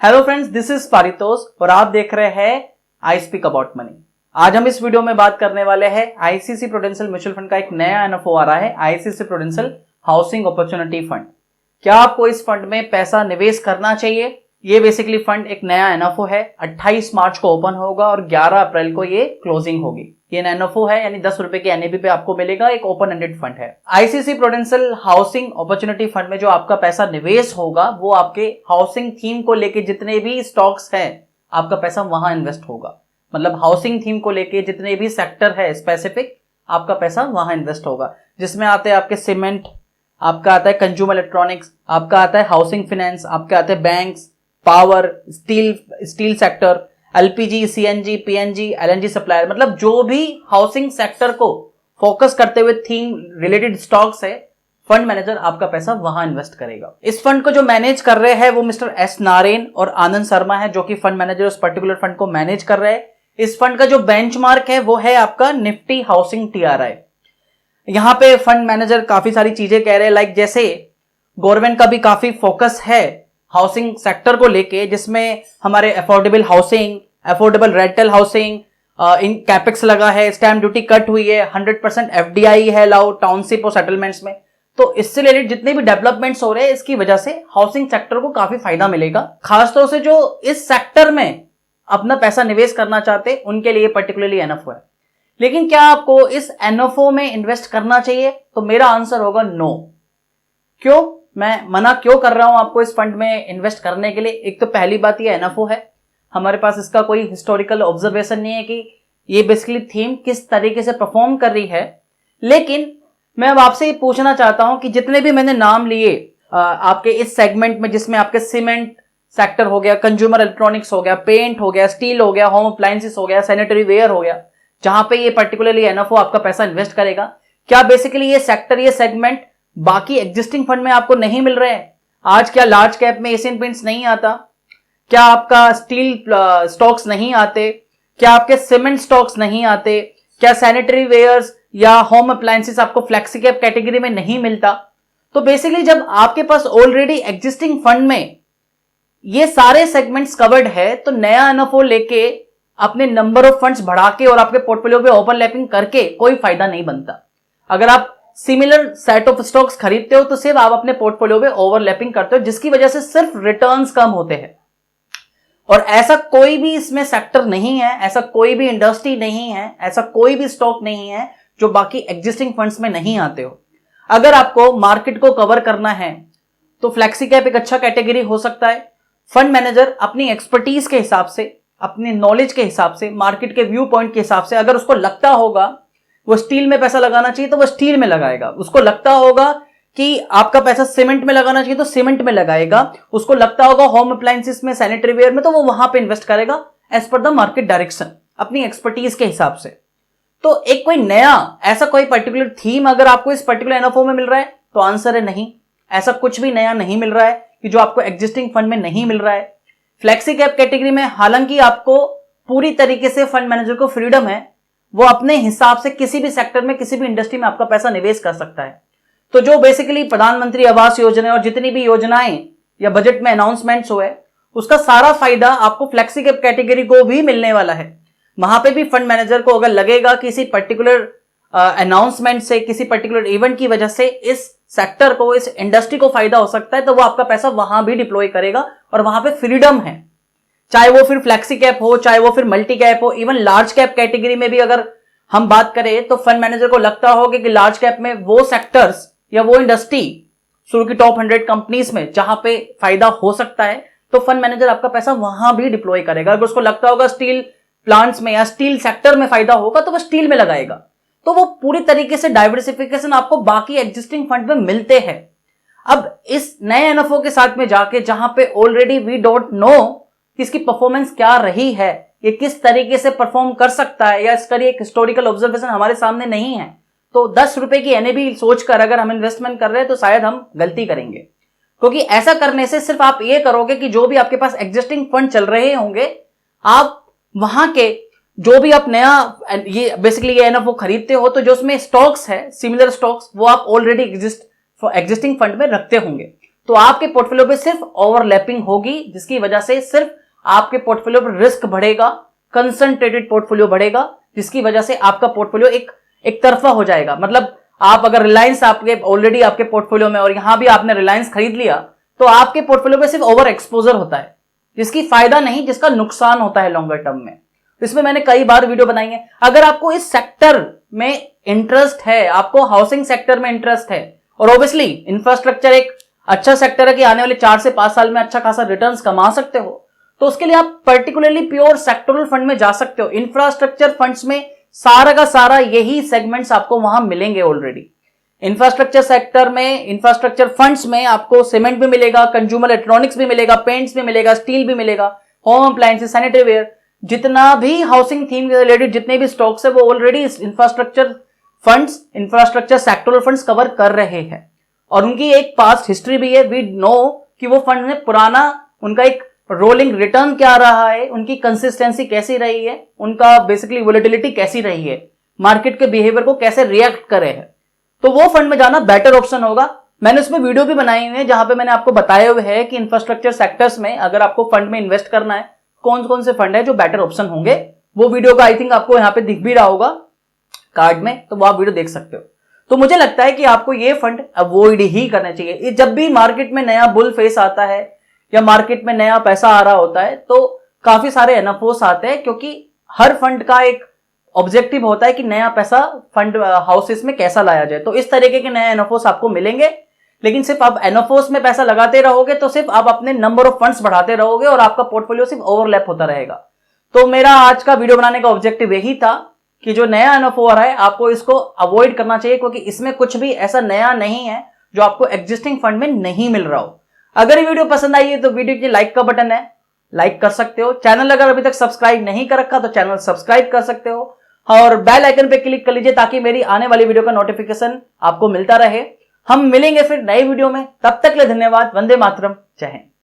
Hello friends, this is Paritosh और आप देख रहे हैं आई स्पीक अबाउट मनी। आज हम इस वीडियो में बात करने वाले हैं आईसीसी प्रूडेंशियल म्यूचुअल फंड का एक नया एनएफओ आ रहा है, ICC prudential housing opportunity fund. क्या आपको इस फंड में पैसा निवेश करना चाहिए? ये बेसिकली फंड एक नया एनएफओ है, 28 मार्च को ओपन होगा और 11 अप्रैल को ये क्लोजिंग होगी। ये एनएफओ है यानी 10 रुपए की एनएबी पे आपको मिलेगा। एक ओपन एंडेड फंड है। ICC prudential housing opportunity fund में जो आपका पैसा निवेश होगा वो आपके हाउसिंग थीम को लेके जितने भी स्टॉक्स हैं आपका पैसा वहां इन्वेस्ट होगा। मतलब हाउसिंग थीम को लेके जितने भी सेक्टर है स्पेसिफिक आपका पैसा वहां इन्वेस्ट होगा, जिसमें आते हैं आपके सीमेंट, आपका आता है कंज्यूमर इलेक्ट्रॉनिक्स, आपका आता है हाउसिंग फाइनेंस, आपके आते हैं banks, power, steel sector, LPG, CNG, PNG, LNG supplier. मतलब जो भी हाउसिंग सेक्टर को फोकस करते हुए थीम रिलेटेड स्टॉक्स है, फंड मैनेजर आपका पैसा वहां इन्वेस्ट करेगा। इस फंड को जो मैनेज कर रहे हैं वो मिस्टर एस नारायण और आनंद शर्मा है, जो कि फंड मैनेजर उस पर्टिकुलर फंड को मैनेज कर रहे हैं। इस फंड का जो बेंचमार्क है वो है आपका निफ्टी हाउसिंग टीआरआई। यहां पे फंड मैनेजर काफी सारी चीजें कह रहे हैं, लाइक जैसे गवर्नमेंट का भी काफी फोकस है हाउसिंग सेक्टर को लेके, जिसमें हमारे affordable housing, affordable rental housing, इन कैपेक्स लगा है, स्टैम्प ड्यूटी कट हुई है, 100% एफडीआई है अलाउ टाउनशिप और सेटलमेंट्स में। तो इससे रिलेटेड जितने भी डेवलपमेंट्स हो रहे हैं इसकी वजह से हाउसिंग सेक्टर को काफी फायदा मिलेगा। खासतौर से जो इस सेक्टर में अपना पैसा निवेश करना चाहते हैं उनके लिए पर्टिकुलरली एनएफओ है। लेकिन क्या आपको इस एनएफओ में इन्वेस्ट करना चाहिए? तो मेरा आंसर होगा नो। क्यों? मैं मना क्यों कर रहा हूं आपको इस फंड में इन्वेस्ट करने के लिए? एक तो पहली बात ये एनएफओ है, हमारे पास इसका कोई हिस्टोरिकल ऑब्जर्वेशन नहीं है कि ये बेसिकली थीम किस तरीके से परफॉर्म कर रही है। लेकिन मैं अब आपसे ये पूछना चाहता हूं कि जितने भी मैंने नाम लिए आपके इस सेगमेंट में, जिसमें आपके सीमेंट सेक्टर हो गया, कंज्यूमर इलेक्ट्रॉनिक्स हो गया, पेंट हो गया, स्टील हो गया, होम अप्लायंसेस हो गया, सैनिटरी वेयर हो गया, जहां पे ये पर्टिकुलरली एनएफओ आपका पैसा इन्वेस्ट करेगा, क्या बेसिकली ये सेक्टर, ये सेगमेंट बाकी एग्जिस्टिंग फंड में आपको नहीं मिल रहे हैं? आज क्या लार्ज कैप में एशियन पेंट्स नहीं आता? क्या आपका स्टील स्टॉक्स नहीं आते? क्या आपके सीमेंट स्टॉक्स नहीं आते? क्या सैनिटरी वेयर्स या होम अप्लायंसेस आपको फ्लेक्सी कैप कैटेगरी में नहीं मिलता? तो बेसिकली जब आपके पास ऑलरेडी एग्जिस्टिंग फंड में ये सारे सेगमेंट्स कवर्ड है तो नया एनएफओ लेके अपने नंबर ऑफ फंड्स बढ़ा के और आपके पोर्टफोलियो पे ओवरलैपिंग करके कोई फायदा नहीं बनता। अगर आप सिमिलर सेट ऑफ स्टॉक्स खरीदते हो तो सिर्फ आप अपने पोर्टफोलियो में ओवरलैपिंग करते हो, जिसकी वजह से सिर्फ रिटर्न्स कम होते हैं। और ऐसा कोई भी इसमें सेक्टर नहीं है, ऐसा कोई भी इंडस्ट्री नहीं है, ऐसा कोई भी स्टॉक नहीं है जो बाकी एग्जिस्टिंग फंड्स में नहीं आते हो। अगर आपको मार्केट को कवर करना है तो फ्लेक्सी कैप एक अच्छा कैटेगरी हो सकता है। फंड मैनेजर अपनी एक्सपर्टीज के हिसाब से, अपनी नॉलेज के हिसाब से, मार्केट के व्यू पॉइंट के हिसाब से, अगर उसको लगता होगा वो स्टील में पैसा लगाना चाहिए तो वो स्टील में लगाएगा। उसको लगता होगा कि आपका पैसा सीमेंट में लगाना चाहिए तो सीमेंट में लगाएगा। उसको लगता होगा होम अप्लायंसेस में, सैनिटरी वेयर में, तो वो वहां पे इन्वेस्ट करेगा as per the market direction, अपनी एक्सपर्टीज के हिसाब से। तो एक कोई नया ऐसा कोई पर्टिकुलर थीम अगर आपको इस पर्टिकुलर एनएफओ में मिल रहा है तो आंसर है नहीं। ऐसा कुछ भी नया नहीं मिल रहा है कि जो आपको एग्जिस्टिंग फंड में नहीं मिल रहा है। फ्लेक्सी कैप कैटेगरी में हालांकि आपको पूरी तरीके से फंड मैनेजर को फ्रीडम है, वो अपने हिसाब से किसी भी सेक्टर में, किसी भी इंडस्ट्री में आपका पैसा निवेश कर सकता है। तो जो बेसिकली प्रधानमंत्री आवास योजना और जितनी भी योजनाएं या बजट में अनाउंसमेंट्स हुए, उसका सारा फायदा आपको फ्लेक्सी कैप कैटेगरी को भी मिलने वाला है। वहां पे भी फंड मैनेजर को अगर लगेगा किसी पर्टिकुलर अनाउंसमेंट से, किसी पर्टिकुलर इवेंट की वजह से इस सेक्टर को, इस इंडस्ट्री को फायदा हो सकता है, तो वो आपका पैसा वहां भी डिप्लॉय करेगा और वहां पे फ्रीडम है। चाहे वो फिर फ्लेक्सी कैप हो, चाहे वो फिर मल्टी कैप हो, इवन लार्ज कैप कैटेगरी में भी अगर हम बात करें तो फंड मैनेजर को लगता हो कि लार्ज कैप में वो सेक्टर्स या वो इंडस्ट्री शुरू की टॉप 100 कंपनीज में जहां पे फायदा हो सकता है, तो फंड मैनेजर आपका पैसा वहां भी डिप्लॉय करेगा। अगर उसको लगता होगा स्टील प्लांट्स में या स्टील सेक्टर में फायदा होगा तो वो स्टील में लगाएगा। तो वो पूरी तरीके से डाइवर्सिफिकेशन आपको बाकी एग्जिस्टिंग फंड में मिलते हैं। अब इस नए एनएफओ के साथ में जाके, जहां पे ऑलरेडी वी डोंट नो कि इसकी परफॉर्मेंस क्या रही है, ये किस तरीके से परफॉर्म कर सकता है, या इसका एक हिस्टोरिकल ऑब्जर्वेशन हमारे सामने नहीं है, तो 10 रुपए की एनएबी सोचकर अगर हम इन्वेस्टमेंट कर रहे हैं तो शायद हम गलती करेंगे। क्योंकि ऐसा करने से सिर्फ आप ये करोगे कि जो भी आपके पास एग्जिस्टिंग फंड चल रहे होंगे, आप वहां के जो भी आप नया ये बेसिकली ये एनएफओ खरीदते हो, तो जो उसमें स्टॉक्स है, सिमिलर स्टॉक्स, वो आप ऑलरेडी एग्जिस्टिंग फंड में रखते होंगे। तो आपके पोर्टफोलियो पे सिर्फ ओवरलैपिंग होगी, जिसकी वजह से सिर्फ आपके पोर्टफोलियो पर रिस्क बढ़ेगा, कंसंट्रेटेड पोर्टफोलियो बढ़ेगा, जिसकी वजह से आपका पोर्टफोलियो एक तरफा हो जाएगा। मतलब आप अगर रिलायंस आपके ऑलरेडी आपके पोर्टफोलियो में और यहां भी आपने रिलायंस खरीद लिया, तो आपके पोर्टफोलियो पे सिर्फ ओवर एक्सपोजर होता है, जिसकी फायदा नहीं, जिसका नुकसान होता है लॉन्गर टर्म में। इसमें मैंने कई बार वीडियो बनाई है। अगर आपको इस सेक्टर में इंटरेस्ट है, आपको हाउसिंग सेक्टर में इंटरेस्ट है, और ऑब्वियसली इंफ्रास्ट्रक्चर एक अच्छा सेक्टर है कि आने वाले 4 से 5 साल में अच्छा खासा रिटर्न्स कमा सकते हो, तो उसके लिए आप पर्टिकुलरली प्योर सेक्टोरल फंड में जा सकते हो। इंफ्रास्ट्रक्चर फंड्स में सारा का सारा यही सेगमेंट्स आपको वहां मिलेंगे ऑलरेडी। इंफ्रास्ट्रक्चर सेक्टर में, इंफ्रास्ट्रक्चर फंड्स में आपको सीमेंट भी मिलेगा, कंज्यूमर इलेक्ट्रॉनिक्स भी मिलेगा, पेंट्स भी मिलेगा, स्टील भी मिलेगा, होम अप्लायंसेस, सैनिटरी वेयर, जितना भी हाउसिंग थीम के रिलेटेड जितने भी स्टॉक्स है वो already infrastructure funds, infrastructure sectoral funds cover कर रहे हैं। और उनकी एक पास्ट हिस्ट्री भी है। वी नो कि वो फंड में पुराना उनका एक रोलिंग रिटर्न क्या रहा है, उनकी कंसिस्टेंसी कैसी रही है, उनका बेसिकली वोलेटिलिटी कैसी रही है, मार्केट के बिहेवियर को कैसे रिएक्ट करे है, तो वो फंड में जाना बेटर ऑप्शन होगा। मैंने उसमें वीडियो भी बनाई हुई है जहां पे मैंने आपको बताया हुआ है कि इंफ्रास्ट्रक्चर सेक्टर्स में अगर आपको फंड में इन्वेस्ट करना है, कौन कौन से फंड है जो बेटर ऑप्शन होंगे। वो वीडियो का आई थिंक आपको यहाँ पे दिख भी रहा होगा कार्ड में, तो वो आप वीडियो देख सकते हो। तो मुझे लगता है कि आपको ये फंड अवॉइड ही करना चाहिए। जब भी मार्केट में नया बुल फेस आता है या मार्केट में नया पैसा आ रहा होता है, तो काफी सारे एनएफओस आते हैं, क्योंकि हर फंड का एक ऑब्जेक्टिव होता है कि नया पैसा फंड हाउसेस में कैसा लाया जाए। तो इस तरीके के नए एनएफओस आपको मिलेंगे, लेकिन सिर्फ आप एनएफओस में पैसा लगाते रहोगे तो सिर्फ आप अपने नंबर ऑफ फंड्स बढ़ाते रहोगे और आपका पोर्टफोलियो सिर्फ ओवरलैप होता रहेगा। तो मेरा आज का वीडियो बनाने का ऑब्जेक्टिव यही था कि जो नया एनएफओ आ रहा है आपको इसको अवॉइड करना चाहिए, क्योंकि इसमें कुछ भी ऐसा नया नहीं है जो आपको एग्जिस्टिंग फंड में नहीं मिल रहा हो। अगर ये वीडियो पसंद आई है तो वीडियो के लाइक का बटन है, लाइक कर सकते हो। चैनल अगर अभी तक सब्सक्राइब नहीं कर रखा तो चैनल सब्सक्राइब कर सकते हो और बेल आइकन पे क्लिक कर लीजिए ताकि मेरी आने वाली वीडियो का नोटिफिकेशन आपको मिलता रहे। हम मिलेंगे फिर नई वीडियो में, तब तक के लिए धन्यवाद। वंदे मातरम, जय हिंद।